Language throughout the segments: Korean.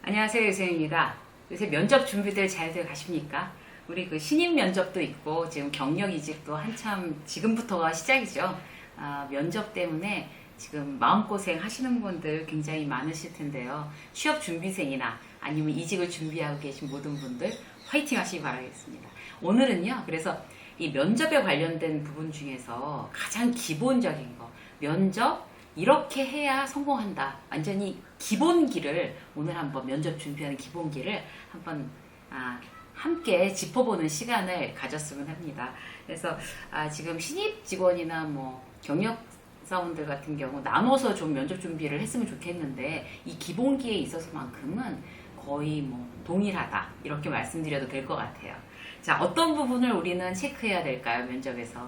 안녕하세요, 유세입니다. 요새 면접 준비들 잘들 가십니까? 우리 그 신입 면접도 있고 지금 경력 이직도 한참 지금부터가 시작이죠. 면접 때문에 지금 마음고생 하시는 분들 굉장히 많으실 텐데요. 취업 준비생이나 아니면 이직을 준비하고 계신 모든 분들 화이팅 하시기 바라겠습니다. 오늘은요, 그래서 이 면접에 관련된 부분 중에서 가장 기본적인 거, 면접 이렇게 해야 성공한다. 완전히 기본기를 오늘 한번 면접 준비하는 기본기를 한번 함께 짚어보는 시간을 가졌으면 합니다. 그래서 지금 신입 직원이나 뭐 경력 사원들 같은 경우 나눠서 좀 면접 준비를 했으면 좋겠는데 이 기본기에 있어서만큼은 거의 뭐 동일하다 이렇게 말씀드려도 될 것 같아요. 자, 어떤 부분을 우리는 체크해야 될까요? 면접에서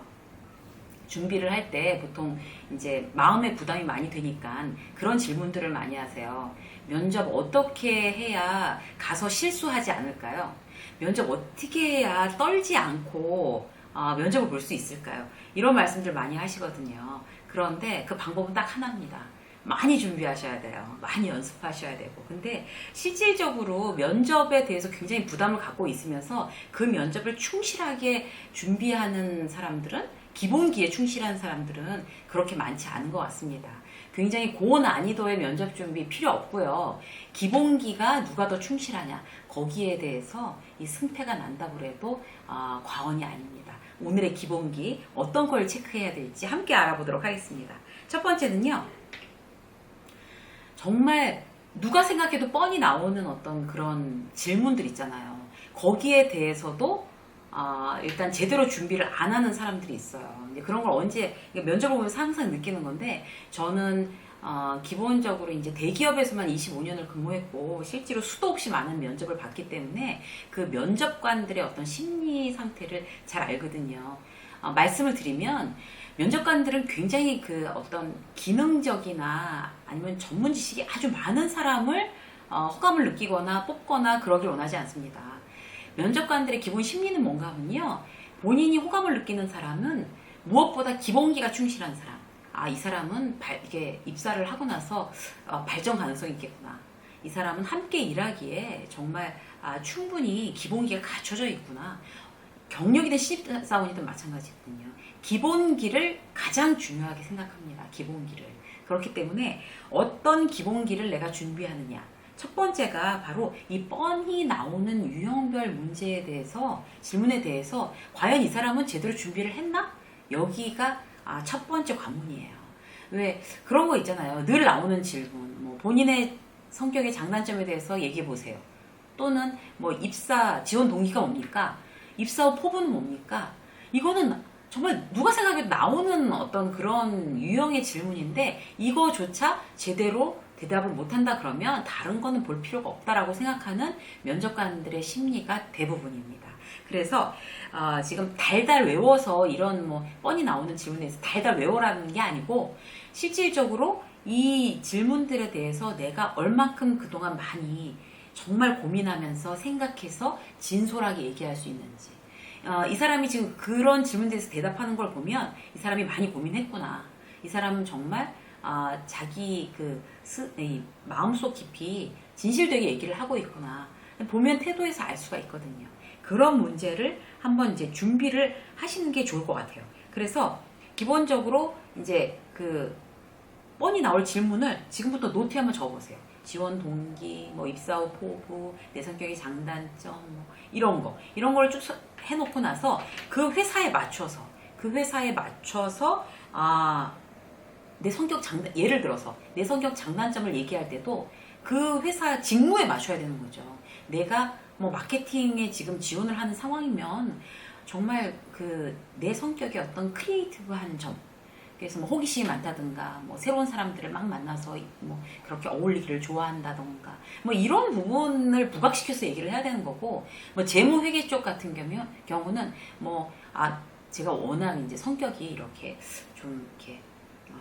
준비를 할 때 보통 이제 마음의 부담이 많이 되니까 그런 질문들을 많이 하세요. 면접 어떻게 해야 가서 실수하지 않을까요? 면접 어떻게 해야 떨지 않고 면접을 볼 수 있을까요? 이런 말씀들 많이 하시거든요. 그런데 그 방법은 딱 하나입니다. 많이 준비하셔야 돼요. 많이 연습하셔야 되고. 근데 실질적으로 면접에 대해서 굉장히 부담을 갖고 있으면서 그 면접을 충실하게 준비하는 사람들은 기본기에 충실한 사람들은 그렇게 많지 않은 것 같습니다. 굉장히 고난이도의 면접 준비 필요 없고요. 기본기가 누가 더 충실하냐 거기에 대해서 이 승패가 난다고 해도 과언이 아닙니다. 오늘의 기본기 어떤 걸 체크해야 될지 함께 알아보도록 하겠습니다. 첫 번째는요. 정말 누가 생각해도 뻔히 나오는 어떤 그런 질문들 있잖아요. 거기에 대해서도 일단 제대로 준비를 안 하는 사람들이 있어요. 이제 그런 걸 언제 면접을 보면서 항상 느끼는 건데 저는 기본적으로 이제 대기업에서만 25년을 근무했고 실제로 수도 없이 많은 면접을 봤기 때문에 그 면접관들의 어떤 심리 상태를 잘 알거든요. 말씀을 드리면 면접관들은 굉장히 그 어떤 기능적이나 아니면 전문 지식이 아주 많은 사람을 호감을 느끼거나 뽑거나 그러길 원하지 않습니다. 면접관들의 기본 심리는 뭔가 하면요. 본인이 호감을 느끼는 사람은 무엇보다 기본기가 충실한 사람. 이 사람은 이게 입사를 하고 나서 발전 가능성이 있겠구나. 이 사람은 함께 일하기에 정말 충분히 기본기가 갖춰져 있구나. 경력이든 신입사원이든 마찬가지거든요. 기본기를 가장 중요하게 생각합니다. 기본기를. 그렇기 때문에 어떤 기본기를 내가 준비하느냐. 첫 번째가 바로 이 뻔히 나오는 유형별 문제에 대해서 질문에 대해서 과연 이 사람은 제대로 준비를 했나? 여기가 첫 번째 관문이에요. 왜 그런 거 있잖아요. 늘 나오는 질문. 뭐 본인의 성격의 장단점에 대해서 얘기해 보세요. 또는 뭐 입사 지원 동기가 뭡니까? 입사 후 포부는 뭡니까? 이거는 정말 누가 생각해도 나오는 어떤 그런 유형의 질문인데 이거조차 제대로 대답을 못한다 그러면 다른 거는 볼 필요가 없다라고 생각하는 면접관들의 심리가 대부분입니다. 그래서 지금 달달 외워서 이런 뭐 뻔히 나오는 질문에서 달달 외워라는 게 아니고 실질적으로 이 질문들에 대해서 내가 얼만큼 그동안 많이 정말 고민하면서 생각해서 진솔하게 얘기할 수 있는지 이 사람이 지금 그런 질문에 대해서 대답하는 걸 보면 이 사람이 많이 고민했구나. 이 사람은 정말 자기 이 마음속 깊이 진실되게 얘기를 하고 있구나. 보면 태도에서 알 수가 있거든요. 그런 문제를 한번 이제 준비를 하시는 게 좋을 것 같아요. 그래서 기본적으로 이제 그 뻔히 나올 질문을 지금부터 노트에 한번 적어보세요. 지원 동기, 뭐 입사 후 포부, 내 성격의 장단점, 뭐 이런 걸 쭉 해놓고 나서 그 회사에 맞춰서 내 성격 예를 들어서 내 성격 장단점을 얘기할 때도 그 회사 직무에 맞춰야 되는 거죠. 내가 뭐 마케팅에 지금 지원을 하는 상황이면 정말 내 성격의 어떤 크리에이티브한 점, 그래서 뭐 호기심이 많다든가, 뭐 새로운 사람들을 막 만나서 뭐 그렇게 어울리기를 좋아한다던가, 뭐 이런 부분을 부각시켜서 얘기를 해야 되는 거고, 뭐 재무회계 쪽 같은 경우는 제가 워낙 이제 성격이 이렇게 좀 이렇게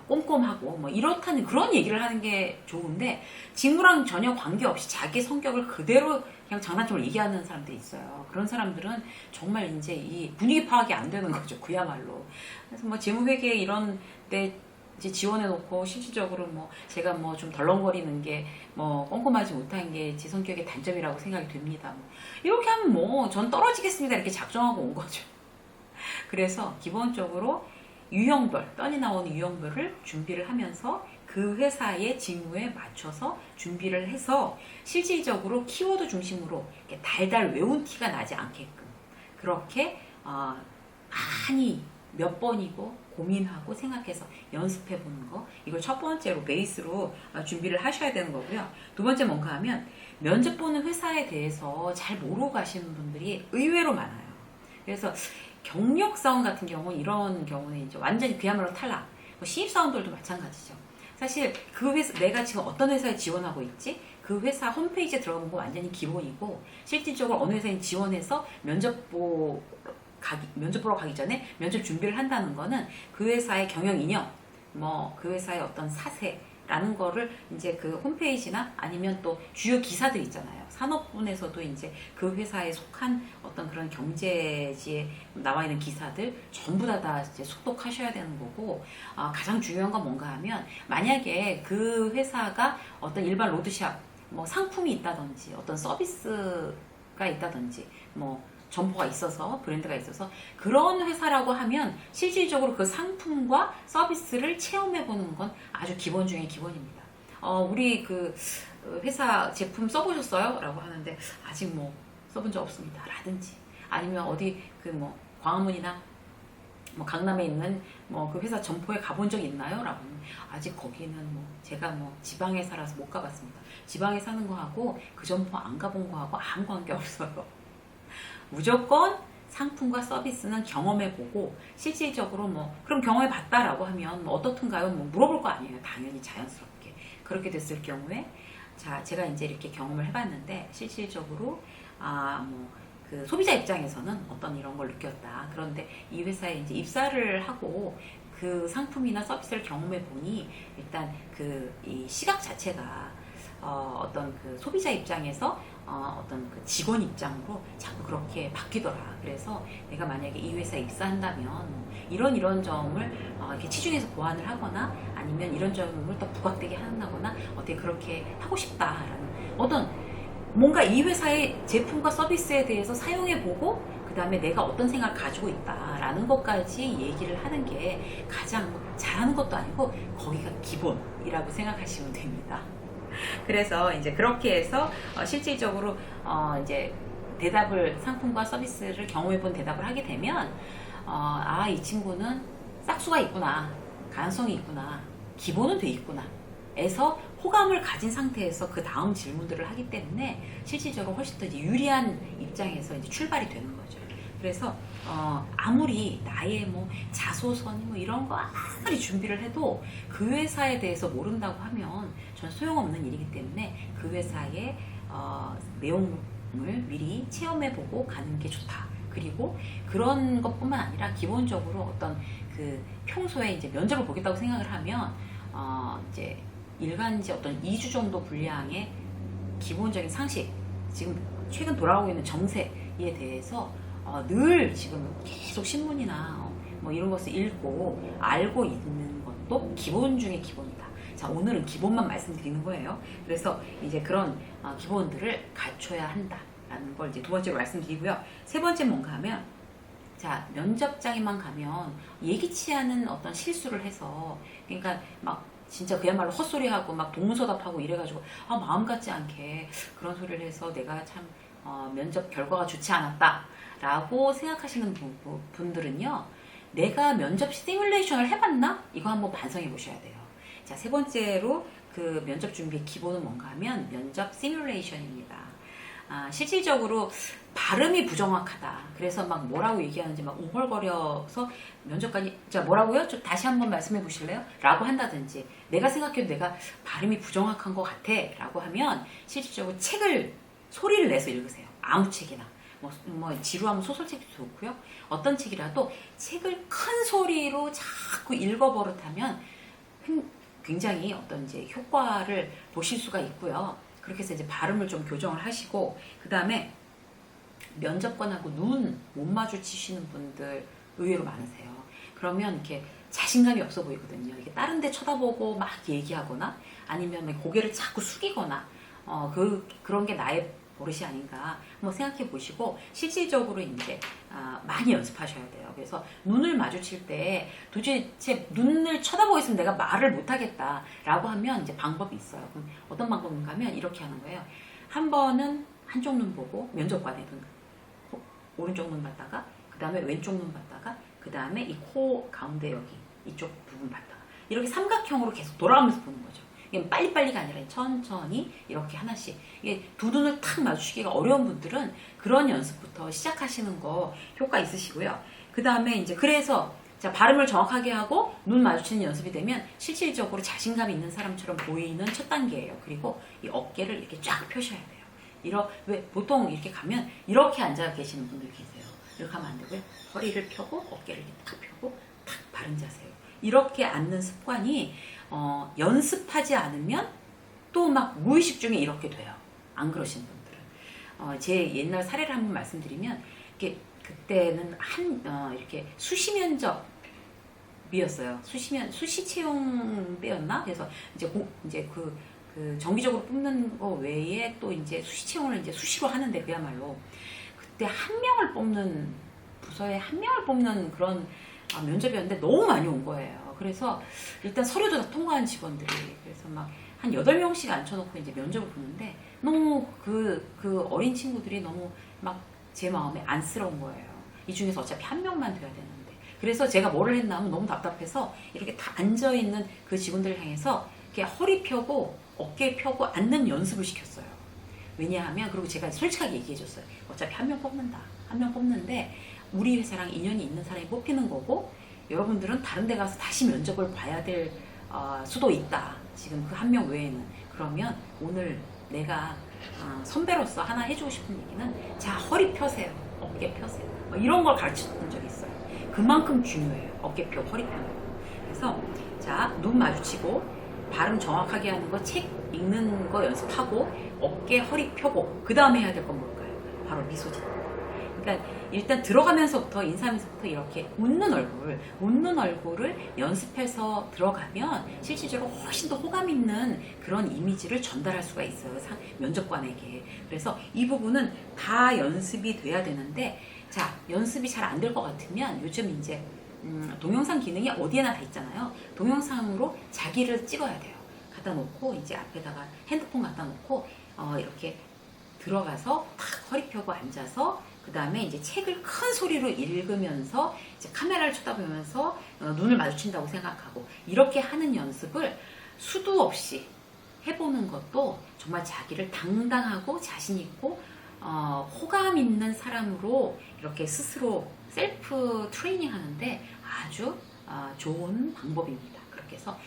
꼼꼼하고 뭐 이렇다는 그런 얘기를 하는 게 좋은데 직무랑 전혀 관계없이 자기 성격을 그대로 그냥 장단점을 얘기하는 사람들이 있어요. 그런 사람들은 정말 이제 이 분위기 파악이 안 되는 거죠. 그야말로. 그래서 뭐 재무회계 이런 데 이제 지원해놓고 실질적으로 뭐 제가 뭐 좀 덜렁거리는 게 뭐 꼼꼼하지 못한 게 제 성격의 단점이라고 생각이 됩니다. 뭐 이렇게 하면 뭐 전 떨어지겠습니다. 이렇게 작정하고 온 거죠. 그래서 기본적으로 유형별, 뻔히 나오는 유형별을 준비를 하면서 그 회사의 직무에 맞춰서 준비를 해서 실질적으로 키워드 중심으로 달달 외운 티가 나지 않게끔 그렇게 많이 몇 번이고 고민하고 생각해서 연습해 보는 거, 이걸 첫 번째로 베이스로 준비를 하셔야 되는 거고요. 두 번째 뭔가 하면 면접 보는 회사에 대해서 잘 모르고 가시는 분들이 의외로 많아요. 그래서 경력사원 같은 경우는 이런 경우는 이제 완전히 그야말로 탈락. 뭐 신입사원들도 마찬가지죠. 사실 그 회사, 내가 지금 어떤 회사에 지원하고 있지? 그 회사 홈페이지에 들어가는 거 완전히 기본이고, 실질적으로 어느 회사에 지원해서 면접 보러 가기 전에 면접 준비를 한다는 거는 그 회사의 경영 이념, 뭐 그 회사의 어떤 사세라는 거를 이제 그 홈페이지나 아니면 또 주요 기사들 있잖아요. 산업군에서도 이제 그 회사에 속한 어떤 그런 경제지에 나와 있는 기사들 전부 다 이제速독하셔야 되는 거고, 가장 중요한 건 뭔가 하면 만약에 그 회사가 어떤 일반 로드샵, 뭐 상품이 있다든지 어떤 서비스가 있다든지 뭐 점포가 있어서 브랜드가 있어서 그런 회사라고 하면 실질적으로 그 상품과 서비스를 체험해보는 건 아주 기본 중에 기본입니다. 우리 그 회사 제품 써보셨어요? 라고 하는데 아직 뭐 써본 적 없습니다. 라든지 아니면 어디 그 뭐 광화문이나 뭐 강남에 있는 뭐 그 회사 점포에 가본 적 있나요? 라고 하면 아직 거기는 뭐 제가 뭐 지방에 살아서 못 가봤습니다. 지방에 사는 거하고 그 점포 안 가본 거하고 아무 관계 없어요. 무조건 상품과 서비스는 경험해보고 실질적으로 뭐 그럼 경험해봤다라고 하면 뭐 어떻든가요? 뭐 물어볼 거 아니에요. 당연히 자연스럽게. 그렇게 됐을 경우에 자 제가 이제 이렇게 경험을 해봤는데 실질적으로 뭐 그 소비자 입장에서는 어떤 이런 걸 느꼈다. 그런데 이 회사에 이제 입사를 하고 그 상품이나 서비스를 경험해 보니 일단 그 이 시각 자체가 어떤 그 소비자 입장에서 어떤 그 직원 입장으로 자꾸 그렇게 바뀌더라. 그래서 내가 만약에 이 회사에 입사한다면 이런 점을 이렇게 치중해서 보완을 하거나 아니면 이런 점을 더 부각되게 한다거나 어떻게 그렇게 하고 싶다라는 어떤 뭔가 이 회사의 제품과 서비스에 대해서 사용해보고 그 다음에 내가 어떤 생각을 가지고 있다라는 것까지 얘기를 하는 게 가장 잘하는 것도 아니고 거기가 기본이라고 생각하시면 됩니다. 그래서 이제 그렇게 해서 실질적으로 이제 대답을 상품과 서비스를 경험해본 대답을 하게 되면 이 친구는 싹수가 있구나, 가능성이 있구나, 기본은 돼 있구나 에서 호감을 가진 상태에서 그 다음 질문들을 하기 때문에 실질적으로 훨씬 더 이제 유리한 입장에서 이제 출발이 되는 거죠. 그래서 아무리 나의 뭐 자소서니 뭐 이런 거 아무리 준비를 해도 그 회사에 대해서 모른다고 하면 전 소용없는 일이기 때문에 그 회사의 내용을 미리 체험해보고 가는 게 좋다. 그리고 그런 것뿐만 아니라 기본적으로 어떤 그 평소에 이제 면접을 보겠다고 생각을 하면 이제 일간지 어떤 2주 정도 분량의 기본적인 상식, 지금 최근 돌아오고 있는 정세에 대해서 늘 지금 계속 신문이나 뭐 이런 것을 읽고 알고 있는 것도 기본 중에 기본이다. 자, 오늘은 기본만 말씀드리는 거예요. 그래서 이제 그런 기본들을 갖춰야 한다라는 걸 이제 두 번째로 말씀드리고요. 세 번째 뭔가 하면 자, 면접장에만 가면 예기치 않은 어떤 실수를 해서 그러니까 막 진짜 그야말로 헛소리하고 막 동문서답하고 이래가지고 마음 같지 않게 그런 소리를 해서 내가 참 면접 결과가 좋지 않았다 라고 생각하시는 분들은요, 내가 면접 시뮬레이션을 해봤나? 이거 한번 반성해 보셔야 돼요. 자, 세 번째로 그 면접 준비의 기본은 뭔가 하면 면접 시뮬레이션입니다. 실질적으로 발음이 부정확하다. 그래서 막 뭐라고 얘기하는지 막 웅얼거려서 면접관이 자 뭐라고요? 좀 다시 한번 말씀해 보실래요? 라고 한다든지 내가 생각해도 내가 발음이 부정확한 것 같아 라고 하면 실질적으로 책을 소리를 내서 읽으세요. 아무 책이나 뭐 지루하면 소설책도 좋고요. 어떤 책이라도 책을 큰 소리로 자꾸 읽어버릇하면 굉장히 어떤 이제 효과를 보실 수가 있고요. 그렇게 해서 이제 발음을 좀 교정을 하시고, 그 다음에 면접관하고 눈 못 마주치시는 분들 의외로 많으세요. 그러면 이렇게 자신감이 없어 보이거든요. 이게 다른 데 쳐다보고 막 얘기하거나 아니면 고개를 자꾸 숙이거나 그런 게 나의 버릇이 아닌가 한번 생각해 보시고 실질적으로 이제 많이 연습하셔야 돼요. 그래서 눈을 마주칠 때 도대체 눈을 쳐다보고 있으면 내가 말을 못 하겠다라고 하면 이제 방법이 있어요. 그럼 어떤 방법인가 하면 이렇게 하는 거예요. 한 번은 한쪽 눈 보고 면접관에 오른쪽 눈 봤다가 그 다음에 왼쪽 눈 봤다가 그 다음에 이 코 가운데 여기 이쪽 부분 봤다가 이렇게 삼각형으로 계속 돌아가면서 보는 거죠. 이게 빨리빨리가 아니라 천천히 이렇게 하나씩. 이게 두 눈을 탁 마주치기가 어려운 분들은 그런 연습부터 시작하시는 거 효과 있으시고요. 그 다음에 이제 그래서 자, 발음을 정확하게 하고 눈 마주치는 연습이 되면 실질적으로 자신감 있는 사람처럼 보이는 첫 단계예요. 그리고 이 어깨를 이렇게 쫙 펴셔야 돼요. 왜 보통 이렇게 가면 이렇게 앉아 계시는 분들 계세요. 이렇게 하면 안 되고요. 허리를 펴고 어깨를 이렇게 탁 펴고 탁 바른 자세요. 이렇게 앉는 습관이 연습하지 않으면 또 막 무의식 중에 이렇게 돼요. 안 그러신 분들은. 제 옛날 사례를 한번 말씀드리면 그때는 이렇게 수시 면접이었어요. 수시 채용 때였나? 그래서 이제 그 정기적으로 뽑는 거 외에 또 이제 수시 채용을 이제 수시로 하는데 그야말로 그때 한 명을 뽑는 부서에 한 명을 뽑는 그런 면접이었는데 너무 많이 온 거예요. 그래서 일단 서류도 다 통과한 직원들이 그래서 막 한 8명씩 앉혀놓고 이제 면접을 보는데 너무 그 어린 친구들이 너무 막 제 마음에 안쓰러운 거예요. 이 중에서 어차피 한 명만 돼야 되는데. 그래서 제가 뭐를 했나 하면 너무 답답해서 이렇게 다 앉아있는 그 직원들을 향해서 이렇게 허리 펴고 어깨 펴고 앉는 연습을 시켰어요. 왜냐하면 그리고 제가 솔직하게 얘기해줬어요. 어차피 한 명 뽑는다. 한 명 뽑는데 우리 회사랑 인연이 있는 사람이 뽑히는 거고 여러분들은 다른 데 가서 다시 면접을 봐야 될 수도 있다. 지금 그 한 명 외에는. 그러면 오늘 내가 선배로서 하나 해주고 싶은 얘기는 자 허리 펴세요. 어깨 펴세요. 이런 걸 가르쳐준 적이 있어요. 그만큼 중요해요. 어깨 펴고 허리 펴는 거. 그래서 자 눈 마주치고 발음 정확하게 하는 거 책 읽는 거 연습하고 어깨 허리 펴고 그 다음에 해야 될 건 뭘까요? 바로 미소 짓는 거. 그러니까 일단 들어가면서부터 인사하면서부터 이렇게 웃는 얼굴을 연습해서 들어가면 실질적으로 훨씬 더 호감 있는 그런 이미지를 전달할 수가 있어요. 면접관에게. 그래서 이 부분은 다 연습이 돼야 되는데 자 연습이 잘 안 될 것 같으면 요즘 이제 동영상 기능이 어디에나 다 있잖아요. 동영상으로 자기를 찍어야 돼요. 갖다 놓고 이제 앞에다가 핸드폰 갖다 놓고 이렇게 들어가서 탁 허리 펴고 앉아서 그 다음에 이제 책을 큰 소리로 읽으면서 이제 카메라를 쳐다보면서 눈을 마주친다고 생각하고 이렇게 하는 연습을 수도 없이 해보는 것도 정말 자기를 당당하고 자신 있고 호감 있는 사람으로 이렇게 스스로 셀프 트레이닝 하는데 아주 좋은 방법입니다. 그렇게 해서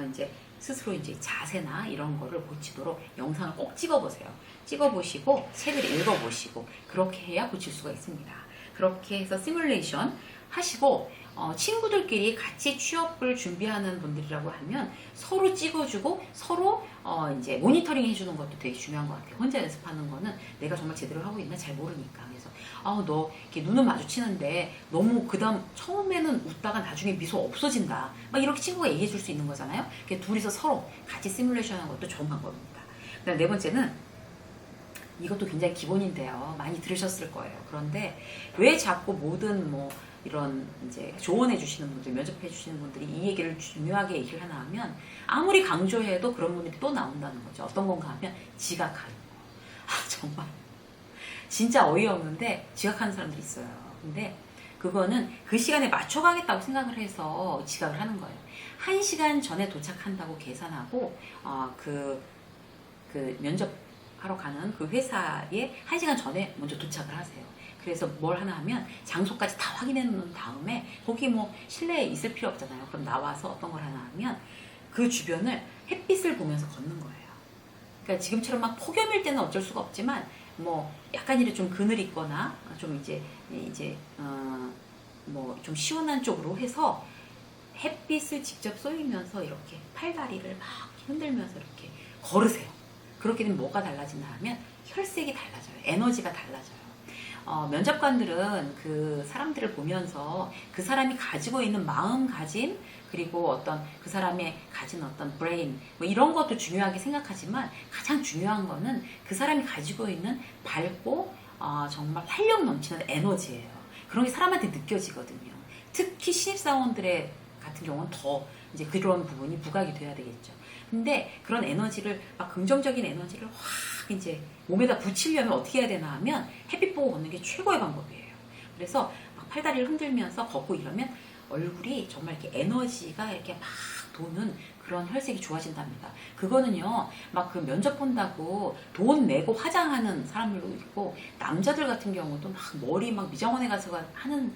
이제 스스로 이제 자세나 이런 거를 고치도록 영상을 꼭 찍어보세요. 찍어보시고 책을 읽어보시고 그렇게 해야 고칠 수가 있습니다. 그렇게 해서 시뮬레이션 하시고 친구들끼리 같이 취업을 준비하는 분들이라고 하면 서로 찍어주고 서로 이제 모니터링 해주는 것도 되게 중요한 것 같아요. 혼자 연습하는 거는 내가 정말 제대로 하고 있나 잘 모르니까. 그래서 너 이렇게 눈을 마주치는데 너무 그다음 처음에는 웃다가 나중에 미소 없어진다. 막 이렇게 친구가 얘기해 줄 수 있는 거잖아요. 둘이서 서로 같이 시뮬레이션 하는 것도 좋은 방법입니다. 그다음 네 번째는 이것도 굉장히 기본인데요. 많이 들으셨을 거예요. 그런데 왜 자꾸 모든 이런 이제 조언해 주시는 분들, 면접해 주시는 분들이 이 얘기를 중요하게 얘기를 하나 하면 아무리 강조해도 그런 분들이 또 나온다는 거죠. 어떤 건가 하면 지각하는 거. 정말 진짜 어이없는데 지각하는 사람들이 있어요. 근데 그거는 그 시간에 맞춰가겠다고 생각을 해서 지각을 하는 거예요. 1시간 전에 도착한다고 계산하고 그 면접하러 가는 그 회사에 1시간 전에 먼저 도착을 하세요. 그래서 뭘 하나 하면 장소까지 다 확인해 놓은 다음에 거기 실내에 있을 필요 없잖아요. 그럼 나와서 어떤 걸 하나 하면 그 주변을 햇빛을 보면서 걷는 거예요. 그러니까 지금처럼 막 폭염일 때는 어쩔 수가 없지만 약간이라도 좀 그늘 있거나 좀 좀 시원한 쪽으로 해서 햇빛을 직접 쏘이면서 이렇게 팔다리를 막 흔들면서 이렇게 걸으세요. 그렇게 되면 뭐가 달라지나 하면 혈색이 달라져요. 에너지가 달라져요. 면접관들은 그 사람들을 보면서 그 사람이 가지고 있는 마음가짐, 그리고 어떤 그 사람이 가진 어떤 브레인, 뭐 이런 것도 중요하게 생각하지만 가장 중요한 거는 그 사람이 가지고 있는 밝고 정말 활력 넘치는 에너지예요. 그런 게 사람한테 느껴지거든요. 특히 신입사원들의 같은 경우는 더 이제 그런 부분이 부각이 돼야 되겠죠. 근데 그런 에너지를 막 긍정적인 에너지를 확 이제 몸에다 붙이려면 어떻게 해야 되나 하면 햇빛 보고 걷는 게 최고의 방법이에요. 그래서 막 팔다리를 흔들면서 걷고 이러면 얼굴이 정말 이렇게 에너지가 이렇게 막 도는 그런 혈색이 좋아진답니다. 그거는요, 막 그 면접 본다고 돈 내고 화장하는 사람들도 있고, 남자들 같은 경우도 막 머리 막 미장원에 가서 하는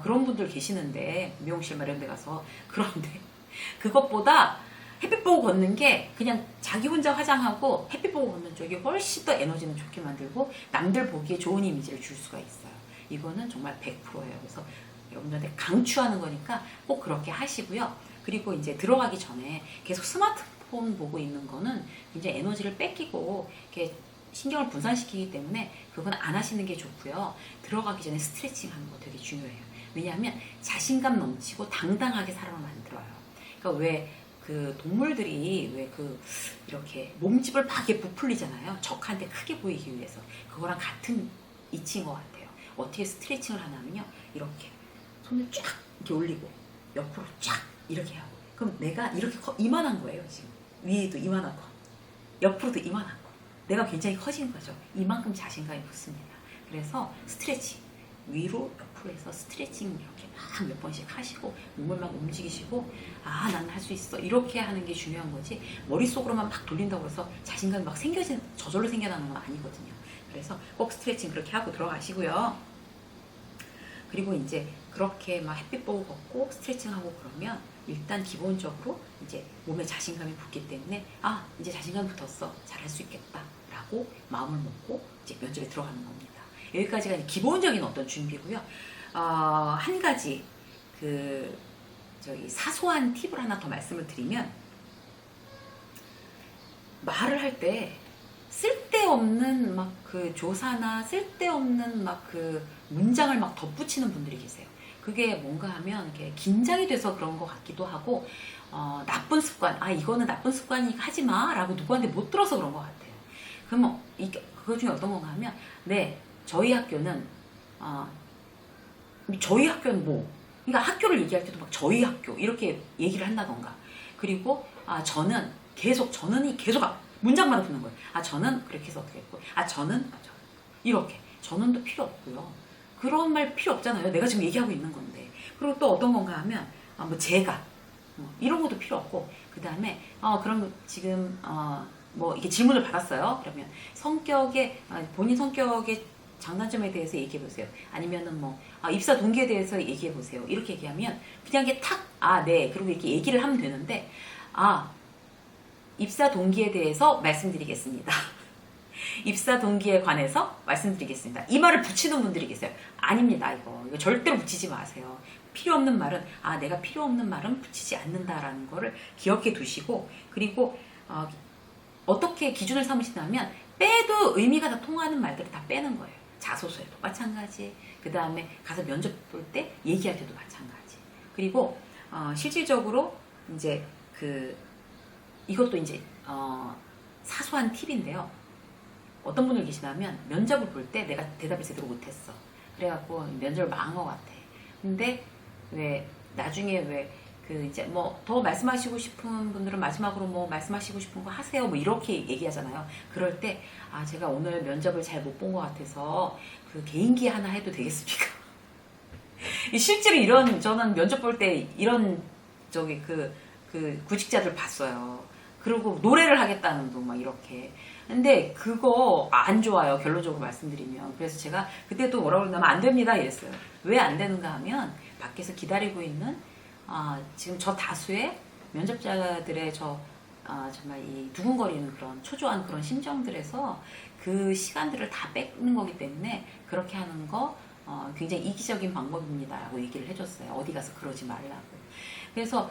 그런 분들 계시는데, 미용실 이런 데 가서. 그런데 그것보다 햇빛 보고 걷는 게 그냥 자기 혼자 화장하고 햇빛 보고 걷는 쪽이 훨씬 더 에너지는 좋게 만들고 남들 보기에 좋은 이미지를 줄 수가 있어요. 이거는 정말 100%예요. 그래서 여러분들한테 강추하는 거니까 꼭 그렇게 하시고요. 그리고 이제 들어가기 전에 계속 스마트폰 보고 있는 거는 굉장히 에너지를 뺏기고 이렇게 신경을 분산시키기 때문에 그건 안 하시는 게 좋고요. 들어가기 전에 스트레칭 하는 거 되게 중요해요. 왜냐하면 자신감 넘치고 당당하게 사람을 만들어요. 그러니까 왜 그 동물들이 왜 그 이렇게 몸집을 막 이렇게 부풀리잖아요. 적한테 크게 보이기 위해서. 그거랑 같은 이치인 것 같아요. 어떻게 스트레칭을 하냐면요. 이렇게 손을 쫙 이렇게 올리고 옆으로 쫙 이렇게 하고, 그럼 내가 이렇게 이만한 거예요. 지금 위에도 이만한 거, 옆으로도 이만한 거, 내가 굉장히 커진 거죠. 이만큼 자신감이 붙습니다. 그래서 스트레칭 위로 옆으로 해서 스트레칭 이렇게 막 몇 번씩 하시고 몸을 막 움직이시고, 아, 난 할 수 있어, 이렇게 하는 게 중요한 거지 머릿속으로만 막 돌린다고 해서 자신감이 막 저절로 생겨나는 건 아니거든요. 그래서 꼭 스트레칭 그렇게 하고 들어가시고요. 그리고 이제 그렇게 막 햇빛 보고 걷고 스트레칭하고 그러면 일단 기본적으로 이제 몸에 자신감이 붙기 때문에, 아, 이제 자신감 붙었어, 잘할 수 있겠다 라고 마음을 먹고 이제 면접에 들어가는 겁니다. 여기까지가 이제 기본적인 어떤 준비고요. 한 가지 사소한 팁을 하나 더 말씀을 드리면, 말을 할 때 쓸데없는 막 그 조사나 쓸데없는 막 그 문장을 막 덧붙이는 분들이 계세요. 그게 뭔가 하면 이렇게 긴장이 돼서 그런 것 같기도 하고, 나쁜 습관, 이거는 나쁜 습관이니까 하지 마 라고 누구한테 못 들어서 그런 것 같아요. 그러면 그거 중에 어떤 건가 하면, 네, 저희 학교는 뭐, 그러니까 학교를 얘기할 때도 막 저희 학교 이렇게 얘기를 한다던가, 그리고 저는이 계속 문장마다 붙는 거예요. 저는 그렇게 해서 어떻게 했고, 저는 이렇게, 저는도 필요 없고요. 그런 말 필요 없잖아요. 내가 지금 얘기하고 있는 건데. 그리고 또 어떤 건가 하면, 뭐 제가 이런 것도 필요 없고, 그 다음에 그럼 지금 뭐 이렇게 질문을 받았어요. 그러면 본인 성격의 장단점에 대해서 얘기해 보세요. 아니면은 뭐 입사 동기에 대해서 얘기해 보세요. 이렇게 얘기하면 그냥 이게 네, 그리고 이렇게 얘기를 하면 되는데, 입사 동기에 대해서 말씀드리겠습니다. 입사 동기에 관해서 말씀드리겠습니다. 이 말을 붙이는 분들이 계세요. 아닙니다. 이거 절대로 붙이지 마세요. 필요 없는 말은, 내가 필요 없는 말은 붙이지 않는다라는 거를 기억해 두시고, 그리고 어떻게 기준을 삼으시냐면, 빼도 의미가 다 통하는 말들을 다 빼는 거예요. 자소서에도 마찬가지, 그 다음에 가서 면접 볼 때 얘기할 때도 마찬가지. 그리고 실질적으로 이제 이것도 이제 사소한 팁인데요. 어떤 분들 계시냐면, 면접을 볼 때 내가 대답을 제대로 못했어, 그래갖고 면접을 망한 것 같아. 근데 나중에 이제 뭐 더 말씀하시고 싶은 분들은 마지막으로 뭐 말씀하시고 싶은 거 하세요, 뭐 이렇게 얘기하잖아요. 그럴 때, 제가 오늘 면접을 잘 못 본 것 같아서 그 개인기 하나 해도 되겠습니까? 실제로 저는 면접 볼 때 이런 구직자들 봤어요. 그리고 노래를 하겠다는 둥 막 이렇게. 근데 그거 안 좋아요, 결론적으로 말씀드리면. 그래서 제가 그때도 뭐라고 그러냐면, 안 됩니다 이랬어요. 왜 안 되는가 하면, 밖에서 기다리고 있는 지금 저 다수의 면접자들의 정말 이 두근거리는 그런 초조한 그런 심정들에서 그 시간들을 다 뺏는 거기 때문에, 그렇게 하는 거 굉장히 이기적인 방법입니다 라고 얘기를 해줬어요. 어디 가서 그러지 말라고. 그래서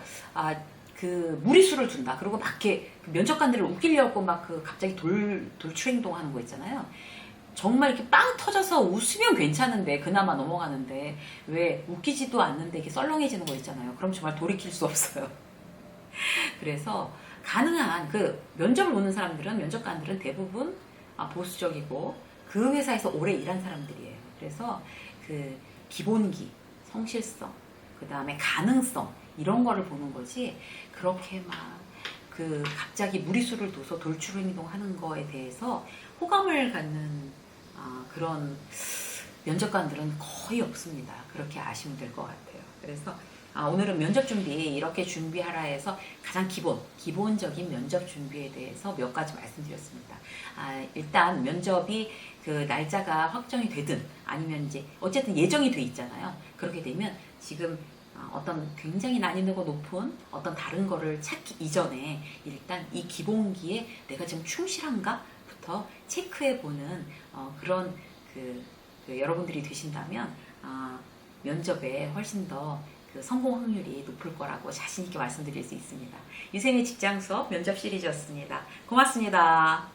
무리수를 둔다. 그리고 막 이렇게 면접관들을 웃기려고 막 갑자기 돌출 행동 하는 거 있잖아요. 정말 이렇게 빵 터져서 웃으면 괜찮은데 그나마 넘어가는데 왜 웃기지도 않는데 이렇게 썰렁해지는 거 있잖아요. 그럼 정말 돌이킬 수 없어요. 그래서 가능한 그 면접을 보는 사람들은 면접관들은 대부분 보수적이고 그 회사에서 오래 일한 사람들이에요. 그래서 그 기본기, 성실성, 그 다음에 가능성 이런 거를 보는 거지 그렇게 막 그 갑자기 무리수를 둬서 돌출 행동하는 거에 대해서 호감을 갖는 그런 면접관들은 거의 없습니다. 그렇게 아시면 될 것 같아요. 그래서 오늘은 면접 준비 이렇게 준비하라 해서 가장 기본적인 면접 준비에 대해서 몇 가지 말씀드렸습니다. 일단 면접이 그 날짜가 확정이 되든 아니면 이제 어쨌든 예정이 돼 있잖아요. 그렇게 되면 지금 어떤 굉장히 난이도가 높은 어떤 다른 거를 찾기 이전에 일단 이 기본기에 내가 지금 충실한가부터 체크해보는 그런 여러분들이 되신다면 면접에 훨씬 더 그 성공 확률이 높을 거라고 자신 있게 말씀드릴 수 있습니다. 유생의 직장 수업 면접 시리즈였습니다. 고맙습니다.